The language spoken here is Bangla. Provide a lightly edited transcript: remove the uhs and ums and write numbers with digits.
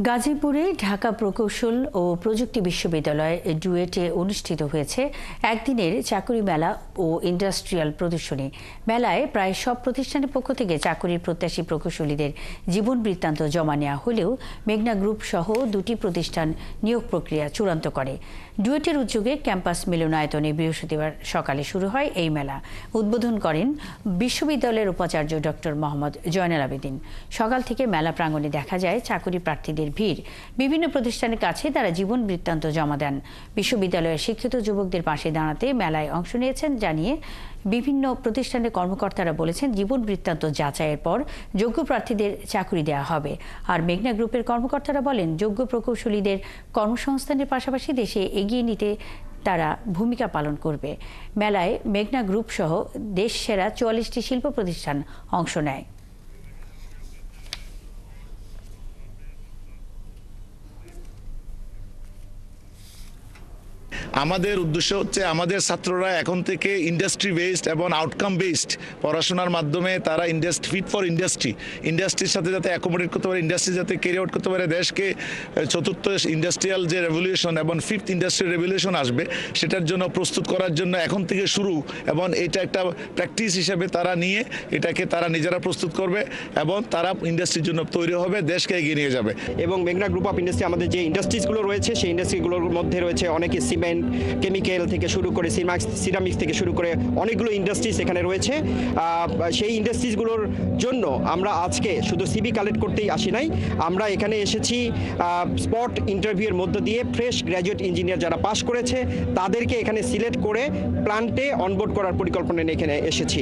গাজীপুরে ঢাকা প্রকৌশল ও প্রযুক্তি বিশ্ববিদ্যালয় ডুয়েটে অনুষ্ঠিত হয়েছে একদিনের চাকুরি মেলা ও ইন্ডাস্ট্রিয়াল প্রদর্শনী। মেলায় প্রায় সব প্রতিষ্ঠানের পক্ষ থেকে চাকুরির প্রত্যাশী প্রকৌশলীদের জীবন বৃত্তান্ত জমা নেওয়া হলেও মেঘনা গ্রুপ সহ দুটি প্রতিষ্ঠান নিয়োগ প্রক্রিয়া চূড়ান্ত করে। ডুয়েটের উদ্যোগে ক্যাম্পাস মিলনায়তনে বৃহস্পতিবার সকালে শুরু হয় এই মেলা। উদ্বোধন করেন বিশ্ববিদ্যালয়ের উপাচার্য ডক্টর মোহাম্মদ জয়নাল আবেদিন। সকাল থেকে মেলা প্রাঙ্গণে দেখা যায় চাকুরি প্রার্থীদের ভিড়। বিভিন্ন প্রতিষ্ঠানের কাছে তারা জীবন বৃত্তান্ত জমা দেন। বিশ্ববিদ্যালয়ের শিক্ষিত যুবকদের পাশে দাঁড়াতে মেলায় অংশ নিয়েছেন জানিয়ে বিভিন্ন প্রতিষ্ঠানের কর্মকর্তারা বলেছেন, জীবন বৃত্তান্ত যাচাইয়ের পর যোগ্য প্রার্থীদের চাকরি দেওয়া হবে। আর মেঘনা গ্রুপের কর্মকর্তারা বলেন, যোগ্য প্রকৌশলীদের কর্মসংস্থানের পাশাপাশি দেশে এগিয়ে নিতে তারা ভূমিকা পালন করবে। মেলায় মেঘনা গ্রুপ সহ দেশ সেরা ৪৪টি শিল্প প্রতিষ্ঠান অংশ নেয়। আমাদের উদ্দেশ্য হচ্ছে আমাদের ছাত্ররা এখন থেকে ইন্ডাস্ট্রি বেসড এবং আউটকাম বেসড পড়াশোনার মাধ্যমে তারা ফিট ফর ইন্ডাস্ট্রির সাথে যাতে অ্যাকোমোডেট করতে পারে, ইন্ডাস্ট্রি যাতে ক্যারি আউট করতে পারে, দেশকে চতুর্থ ইন্ডাস্ট্রিয়াল যে রেভলিউশন এবং ফিফথ ইন্ডাস্ট্রিয়াল রেভলিউশন আসবে সেটার জন্য প্রস্তুত করার জন্য এখন থেকে শুরু, এবং এটা একটা প্র্যাকটিস হিসেবে তারা নিয়ে এটাকে তারা নিজেরা প্রস্তুত করবে এবং তারা ইন্ডাস্ট্রির জন্য তৈরি হবে, দেশকে এগিয়ে নিয়ে যাবে। এবং মেঘনা গ্রুপ অফ ইন্ডাস্ট্রি আমাদের যে ইন্ডাস্ট্রিজগুলো রয়েছে সেই ইন্ডাস্ট্রিগুলোর মধ্যে রয়েছে অনেকে সিমেন্ট, কেমিক্যাল থেকে শুরু করে সিরামিক্স থেকে শুরু করে অনেকগুলো ইন্ডাস্ট্রিজ এখানে রয়েছে। সেই ইন্ডাস্ট্রিজগুলোর জন্য আমরা আজকে শুধু সিভি কালেক্ট করতেই আসি নাই, আমরা এখানে এসেছি স্পট ইন্টারভিউয়ের মধ্য দিয়ে ফ্রেশ গ্র্যাজুয়েট ইঞ্জিনিয়ার যারা পাশ করেছে তাদেরকে এখানে সিলেক্ট করে প্ল্যান্টে অনবোর্ড করার পরিকল্পনা নিয়ে এখানে এসেছি।